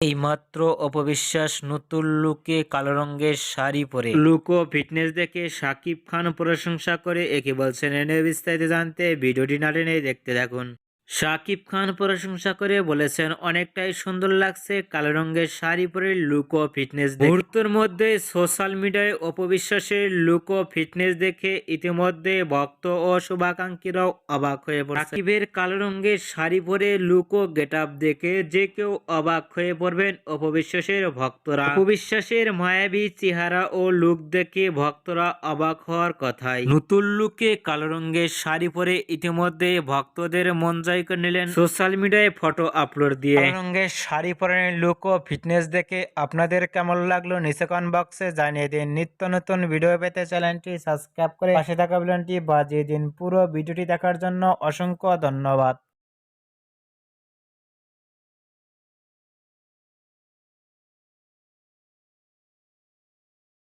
এইমাত্র অপবিশ্বাস নতুন লুকে কালো রঙের শাড়ি পরে লুক ও ফিটনেস দেখে শাকিব খান প্রশংসা করে একে বলছেন। এনে বিস্তারিত জানতে ভিডিওটি না টেনে দেখতে থাকুন। শাকিব খান প্রশংসা করে বলেছেন, অনেকটাই সুন্দর লাগছে কালো রঙের শাড়ি পরে লুক ও ফিটনেস দেখে। মুহূর্তের মধ্যে সোশ্যাল মিডিয়ায় অপবিশ্বাসের লুক ও ফিটনেস দেখে ইতিমধ্যে ভক্ত ও শুভাকাঙ্ক্ষীরাও অবাক হয়ে পড়ে। শাকিবের কালো রঙের শাড়ি পরে লুক ও গেটআপ দেখে যে কেউ অবাক হয়ে পড়বেন অপবিশ্বাসের ভক্তরা। অপবিশ্বাসের মায়াবী চেহারা ও লুক দেখে ভক্তরা অবাক হওয়ার কথাই। নতুন লুকে কালো রঙের শাড়ি পরে ইতিমধ্যে ভক্তদের মন জয় করে নিলেন সোশ্যাল মিডিয়ায় ফটো আপলোড দিয়ে। কালো রঙের শাড়ি পরে লুক ও ফিটনেস দেখে আপনাদের কেমন লাগলো নিচে কমেন্ট বক্সে জানিয়ে দিন। নিত্য নতুন ভিডিও পেতে চ্যানেলটি সাবস্ক্রাইব করে পাশে থাকা বেলটি বাজিয়ে দিন। পুরো ভিডিওটি দেখার জন্য অসংখ্য ধন্যবাদ।